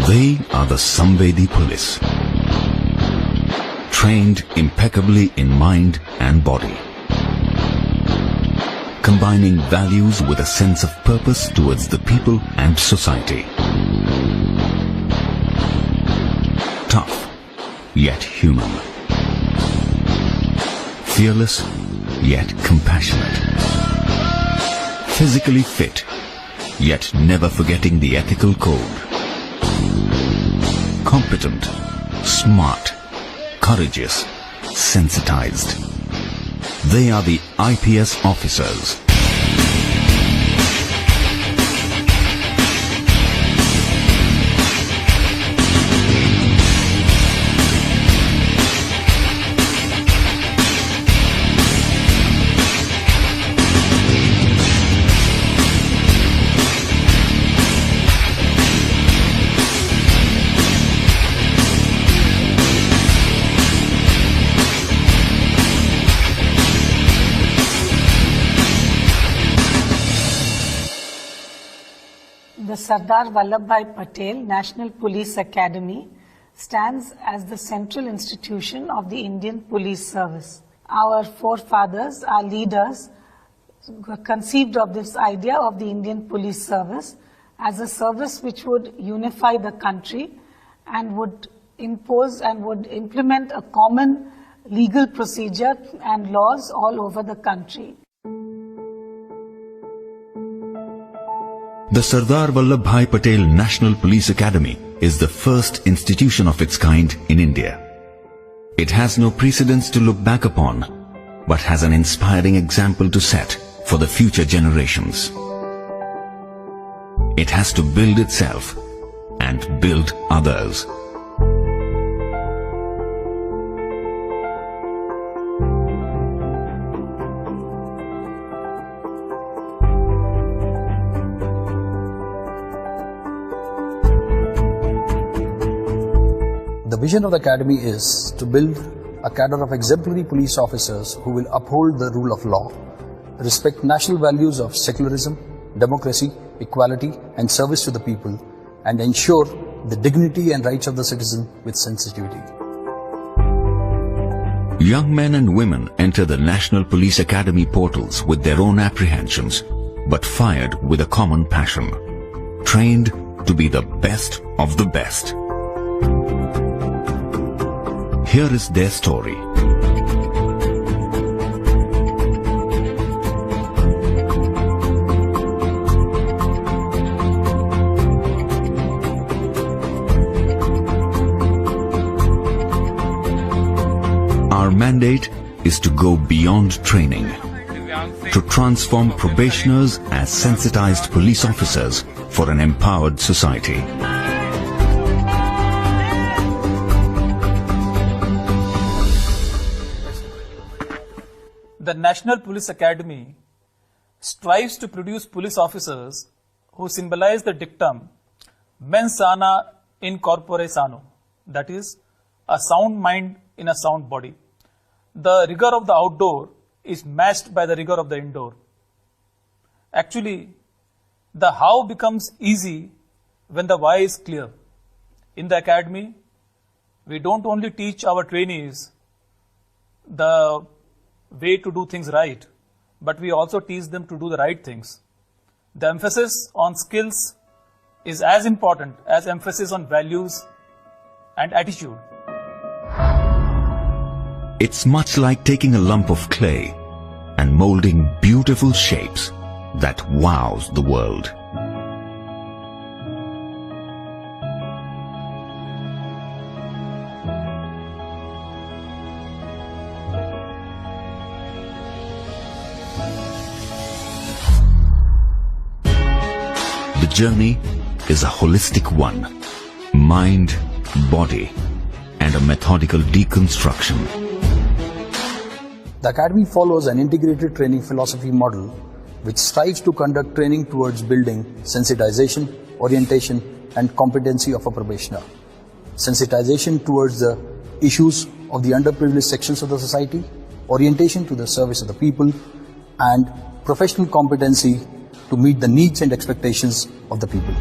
They are the Samvedi police, trained impeccably in mind and body, combining values with a sense of purpose towards the people and society. Tough, yet human. Fearless, yet compassionate. Physically fit, yet never forgetting the ethical code. Competent, smart, courageous, sensitized. They are the IPS officers. The Sardar Vallabhbhai Patel National Police Academy stands as the central institution of the Indian Police Service. Our forefathers, our leaders, conceived of this idea of the Indian Police Service as a service which would unify the country and would impose and would implement a common legal procedure and laws all over the country. The Sardar Vallabhbhai Patel National Police Academy is the first institution of its kind in India. It has no precedents to look back upon, but has an inspiring example to set for the future generations. It has to build itself and build others. The vision of the Academy is to build a cadre of exemplary police officers who will uphold the rule of law, respect national values of secularism, democracy, equality and service to the people, and ensure the dignity and rights of the citizen with sensitivity. Young men and women enter the National Police Academy portals with their own apprehensions, but fired with a common passion, trained to be the best of the best. Here is their story. Our mandate is to go beyond training, to transform probationers as sensitized police officers for an empowered society. The National Police Academy strives to produce police officers who symbolize the dictum mens sana in corpore sano, that is, a sound mind in a sound body. The rigor of the outdoor is matched by the rigor of the indoor. Actually, the how becomes easy when the why is clear. In the academy, we don't only teach our trainees the way to do things right, but we also teach them to do the right things. The emphasis on skills is as important as emphasis on values and attitude. It's much like taking a lump of clay and molding beautiful shapes that wows the world. The journey is a holistic one, mind, body, and a methodical deconstruction. The Academy follows an integrated training philosophy model which strives to conduct training towards building sensitization, orientation, and competency of a probationer. Sensitization towards the issues of the underprivileged sections of the society, orientation to the service of the people, and professional competency to meet the needs and expectations of the people.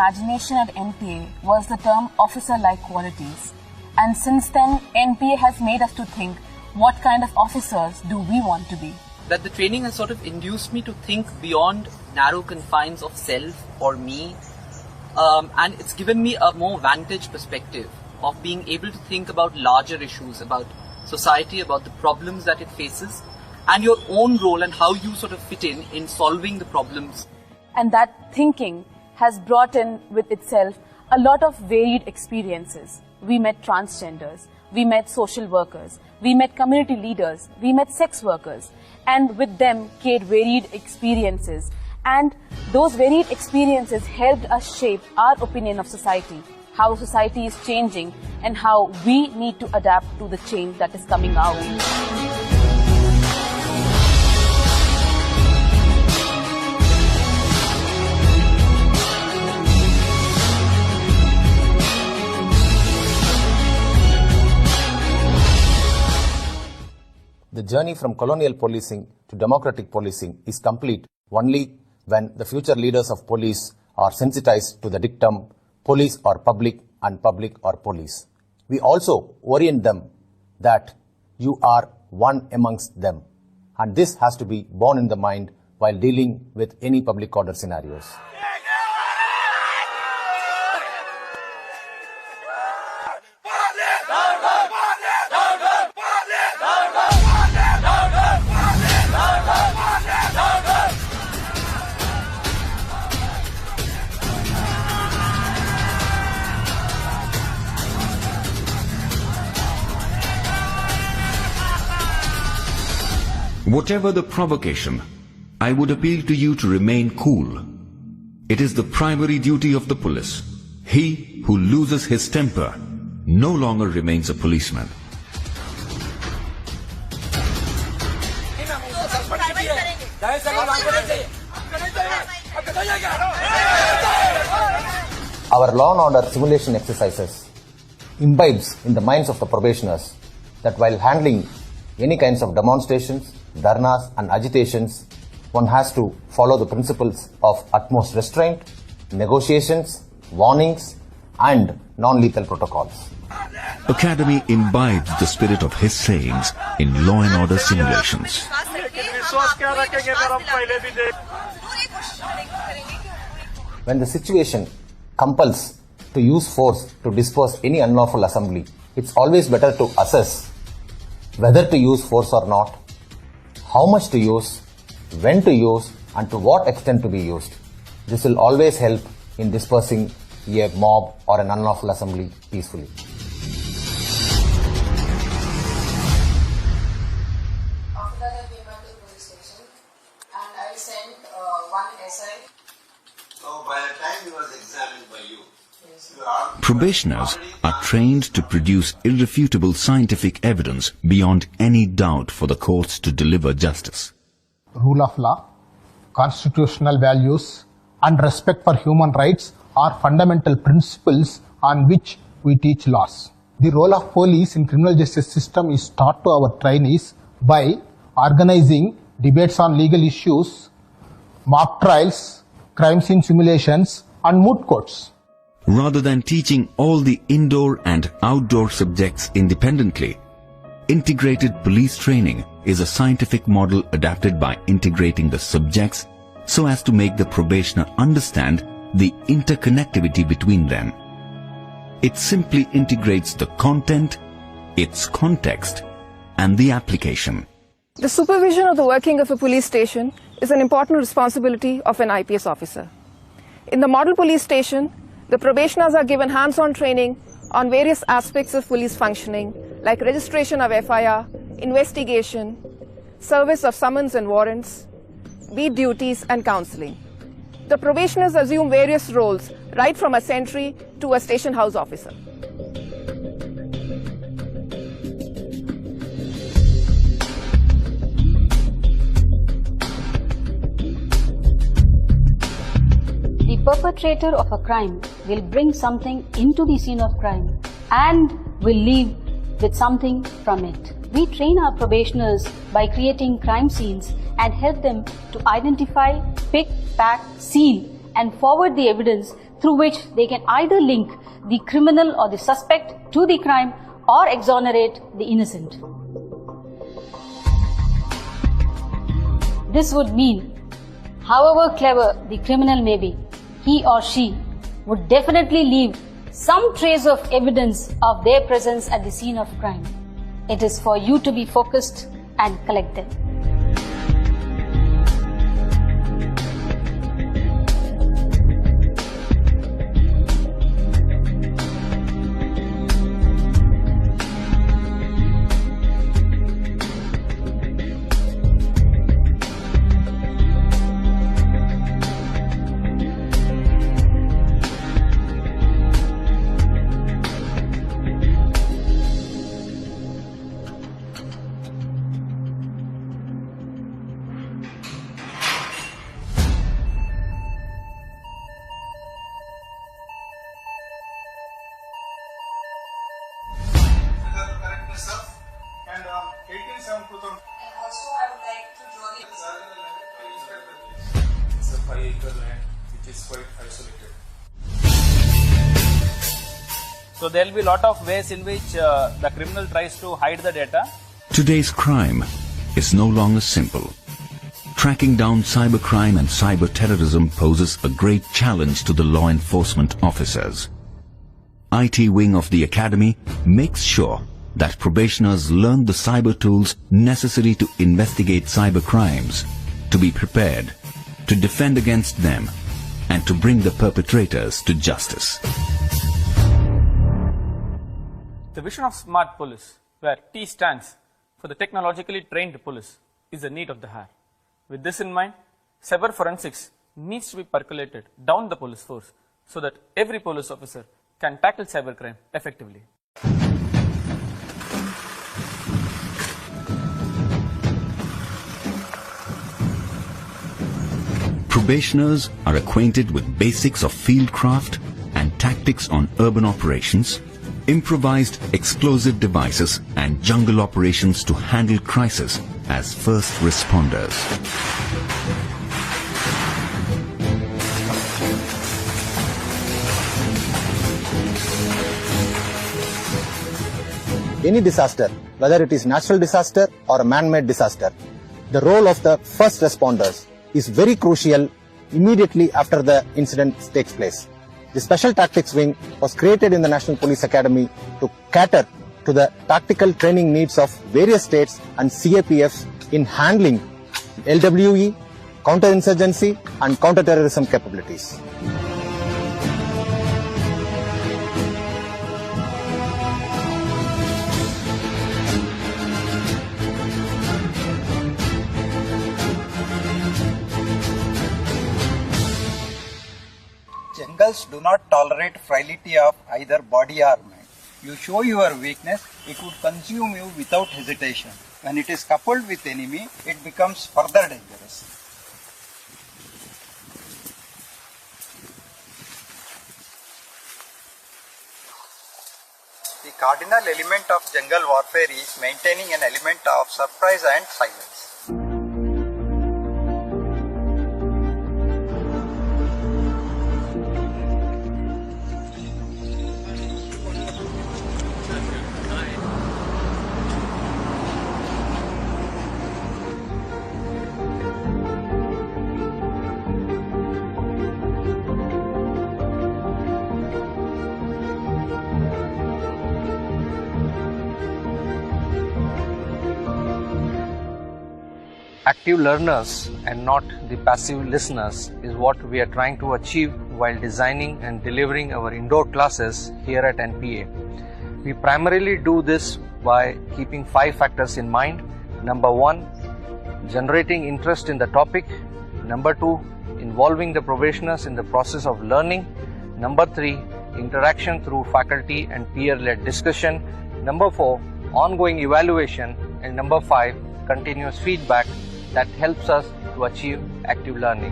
imagination at NPA was the term officer-like qualities. And since then, NPA has made us to think, what kind of officers do we want to be? That the training has sort of induced me to think beyond narrow confines of self or me. And it's given me a more vantage perspective of being able to think about larger issues, about society, about the problems that it faces, and your own role and how you sort of fit in solving the problems. And that thinking has brought in with itself a lot of varied experiences. We met transgenders, we met social workers, we met community leaders, we met sex workers, and with them came varied experiences. And those varied experiences helped us shape our opinion of society, how society is changing, and how we need to adapt to the change that is coming our way. The journey from colonial policing to democratic policing is complete only when the future leaders of police are sensitized to the dictum, police are public and public are police. We also orient them that you are one amongst them. And this has to be borne in the mind while dealing with any public order scenarios. Whatever the provocation, I would appeal to you to remain cool. It is the primary duty of the police. He who loses his temper no longer remains a policeman. Our law and order simulation exercises imbibes in the minds of the probationers that while handling any kinds of demonstrations, dharnas and agitations, one has to follow the principles of utmost restraint, negotiations, warnings and non-lethal protocols. Academy imbibes the spirit of his sayings in law and order simulations. When the situation compels to use force to disperse any unlawful assembly, it's always better to assess whether to use force or not, how much to use, when to use, and to what extent to be used. This will always help in dispersing a mob or an unlawful assembly peacefully. After that, I came back to the police station and I sent one essay. So by the time he was examined by you, Probationers are trained to produce irrefutable scientific evidence beyond any doubt for the courts to deliver justice. Rule of law, constitutional values, and respect for human rights are fundamental principles on which we teach laws. The role of police in criminal justice system is taught to our trainees by organizing debates on legal issues, mock trials, crime scene simulations, and moot courts. Rather than teaching all the indoor and outdoor subjects independently, integrated police training is a scientific model adapted by integrating the subjects so as to make the probationer understand the interconnectivity between them. It simply integrates the content, its context, and the application. The supervision of the working of a police station is an important responsibility of an IPS officer. In the model police station, the probationers are given hands-on training on various aspects of police functioning, like registration of FIR, investigation, service of summons and warrants, beat duties, and counseling. The probationers assume various roles, right from a sentry to a station house officer. The perpetrator of a crime will bring something into the scene of crime and will leave with something from it. We train our probationers by creating crime scenes and help them to identify, pick, pack, seal and forward the evidence through which they can either link the criminal or the suspect to the crime or exonerate the innocent. This would mean, however clever the criminal may be, he or she would definitely leave some trace of evidence of their presence at the scene of crime. It is for you to be focused and collect them. And 18/7/2000. And also I would like to draw the It's a 5-acre land which is quite isolated. So there will be a lot of ways in which the criminal tries to hide the data. Today's crime is no longer simple. Tracking down cybercrime and cyber terrorism poses a great challenge to the law enforcement officers. IT wing of the academy makes sure that probationers learn the cyber tools necessary to investigate cyber crimes, to be prepared, to defend against them, and to bring the perpetrators to justice. The vision of smart police, where T stands for the technologically trained police, is the need of the hour. With this in mind, cyber forensics needs to be percolated down the police force so that every police officer can tackle cybercrime effectively. Probationers are acquainted with basics of fieldcraft and tactics on urban operations, improvised explosive devices and jungle operations to handle crisis as first responders. Any disaster, whether it is natural disaster or a man-made disaster, the role of the first responders is very crucial immediately after the incident takes place. The Special Tactics Wing was created in the National Police Academy to cater to the tactical training needs of various states and CAPFs in handling LWE, counterinsurgency and counterterrorism capabilities. Jungles do not tolerate frailty of either body or mind. You show your weakness, it would consume you without hesitation. When it is coupled with enemy, it becomes further dangerous. The cardinal element of jungle warfare is maintaining an element of surprise and silence. Active learners and not the passive listeners is what we are trying to achieve while designing and delivering our indoor classes here at NPA. We primarily do this by keeping 5 factors in mind. Number 1, generating interest in the topic. Number 2, involving the probationers in the process of learning. Number 3, interaction through faculty and peer-led discussion. Number 4, ongoing evaluation. And number 5, continuous feedback that helps us to achieve active learning.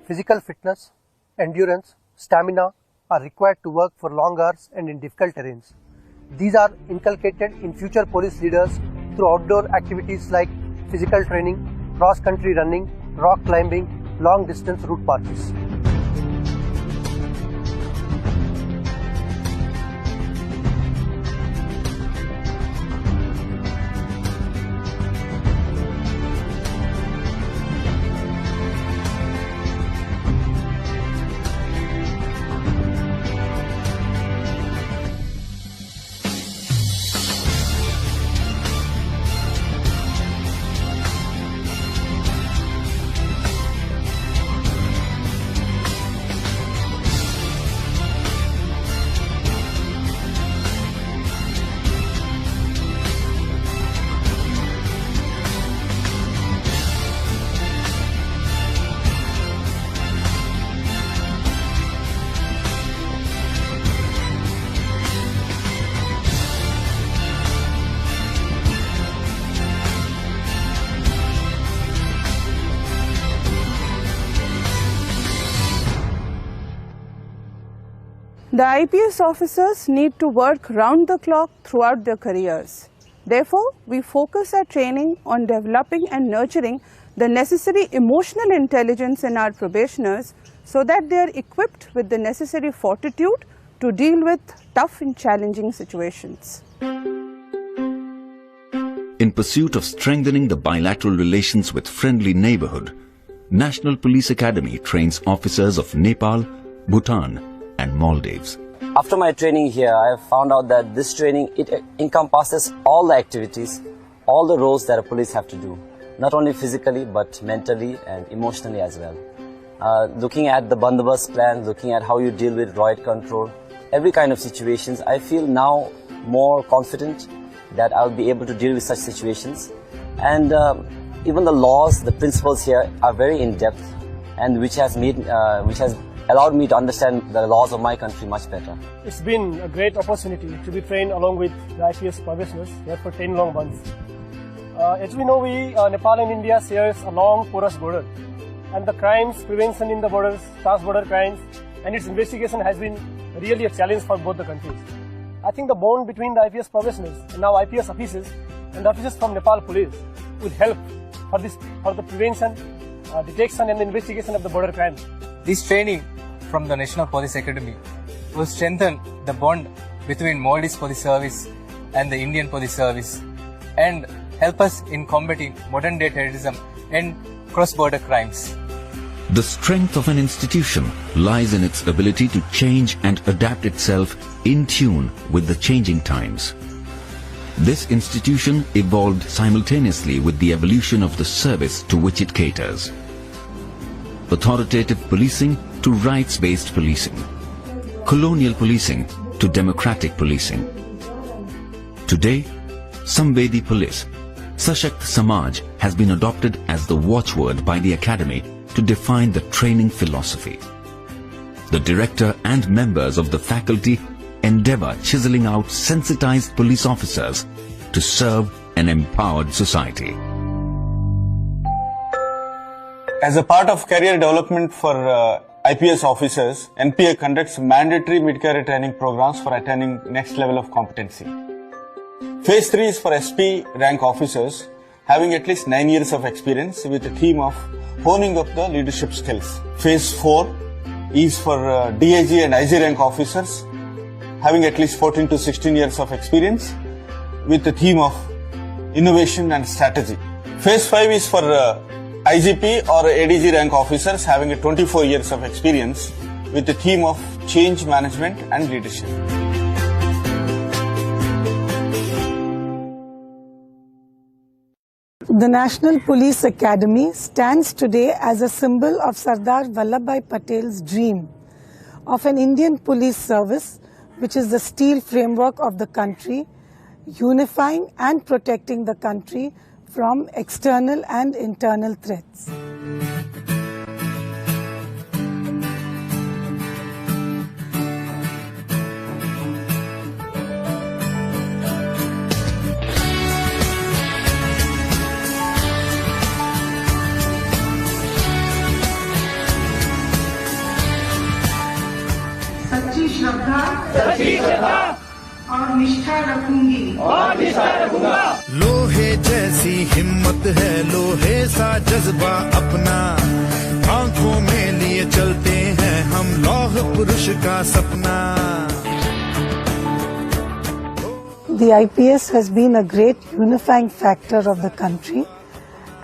Physical fitness, endurance, stamina are required to work for long hours and in difficult terrains. These are inculcated in future police leaders through outdoor activities like physical training, cross-country running, rock climbing, long-distance route marches. The IPS officers need to work round the clock throughout their careers. Therefore, we focus our training on developing and nurturing the necessary emotional intelligence in our probationers so that they are equipped with the necessary fortitude to deal with tough and challenging situations. In pursuit of strengthening the bilateral relations with friendly neighborhood, National Police Academy trains officers of Nepal, Bhutan, and Maldives. After my training here, I have found out that this training, it encompasses all the activities, all the roles that a police have to do, not only physically but mentally and emotionally as well. Looking at the bandobast plan, looking at how you deal with riot control, every kind of situations, I feel now more confident that I'll be able to deal with such situations. And even the laws, the principles here are very in-depth, and which has allowed me to understand the laws of my country much better. It's been a great opportunity to be trained along with the IPS probationers here for 10 long months. As we know, Nepal and India shares a long porous border, and the crimes prevention in the borders, trans-border crimes, and its investigation has been really a challenge for both the countries. I think the bond between the IPS probationers and now IPS officers and the officers from Nepal Police will help for the prevention, detection and investigation of the border crimes. This training from the National Police Academy will strengthen the bond between Maldives Police Service and the Indian Police Service and help us in combating modern day terrorism and cross-border crimes. The strength of an institution lies in its ability to change and adapt itself in tune with the changing times. This institution evolved simultaneously with the evolution of the service to which it caters. Authoritative policing to rights-based policing, colonial policing to democratic policing. Today, Samvedi Police, Sashakt Samaj has been adopted as the watchword by the Academy to define the training philosophy. The director and members of the faculty endeavor chiseling out sensitized police officers to serve an empowered society. As a part of career development for IPS officers, NPA conducts mandatory mid-career training programs for attaining next level of competency. Phase 3 is for SP rank officers having at least 9 years of experience with a theme of honing up the leadership skills. Phase 4 is for DIG and IG rank officers having at least 14 to 16 years of experience with the theme of innovation and strategy. Phase 5 is for IGP or ADG rank officers having a 24 years of experience with the theme of change management and leadership. The National Police Academy stands today as a symbol of Sardar Vallabhbhai Patel's dream of an Indian police service which is the steel framework of the country, unifying and protecting the country from external and internal threats. सच्ची श्रद्धा और और निष्ठा रखूंगी लोहे जैसी हिम्मत है, लोहे सा जज्बा अपना, आंखों में लिए चलते हैं हम लौह पुरुष का सपना। The IPS has been a great unifying factor of the country,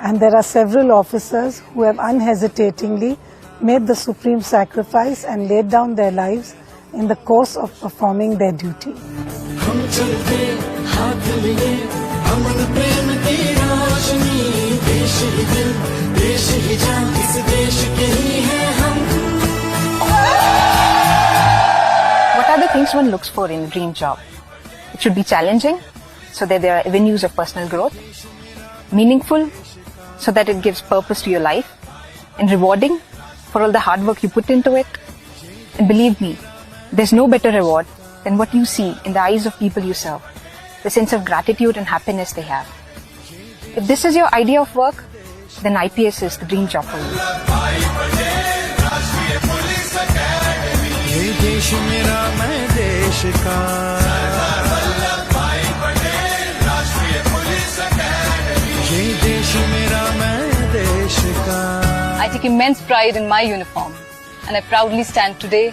and there are several officers who have unhesitatingly made the supreme sacrifice and laid down their lives in the course of performing their duty. What are the things one looks for in a dream job? It should be challenging, so that there are avenues of personal growth, meaningful, so that it gives purpose to your life, and rewarding for all the hard work you put into it. And believe me, there's no better reward than what you see in the eyes of people you serve, the sense of gratitude and happiness they have. If this is your idea of work, then IPS is the dream job for you. ये देश मेरा मैं देश का, ये देश मेरा मैं देश का। I take immense pride in my uniform, and I proudly stand today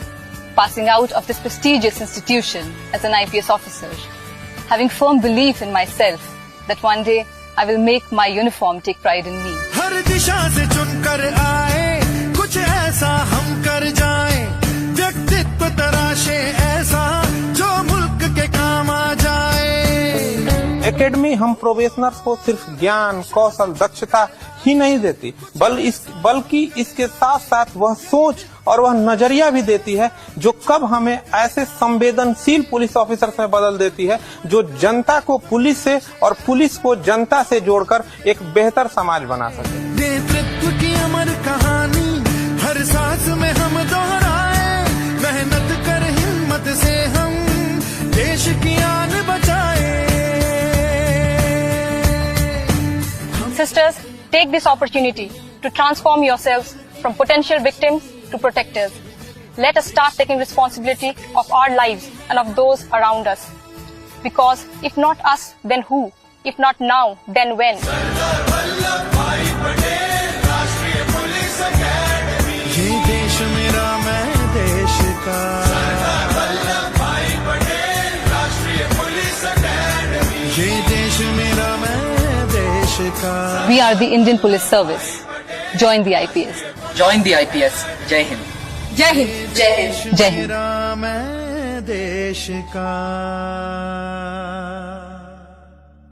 passing out of this prestigious institution as an IPS officer, having firm belief in myself that one day I will make my uniform take pride in me. हर दिशा से चुनकर आए, कुछ ऐसा हम कर जाएं, व्यक्तित्व तराशे ऐसा जो मुल्क के काम आ जाए। एकेडमी हम प्रोबेशनर्स को सिर्फ ज्ञान, कौशल, दक्षता ही नहीं देती, बल्कि इसके साथ साथ वह सोच और वह नजरिया भी देती है जो कब हमें ऐसे संवेदनशील पुलिस ऑफिसर्स में बदल देती है जो जनता को पुलिस से और पुलिस को जनता से जोड़कर एक बेहतर समाज बना सके। नेतृत्व की अमर कहानी हर सांस में हम दोहराए, मेहनत कर हिम्मत से हम देश की आन बचाए। Sisters, take this opportunity to transform yourselves from potential victims to protectors. Let us start taking responsibility of our lives and of those around us. Because if not us, then who? If not now, then when? ये देश मेरा मैं देश का, ये देश मेरा मैं देश का। We are the Indian Police Service. Join the IPS. Join the IPS. Jai Hind. Jai Hind. Jai Hind. Jai Hind. मेरा मैं देश का।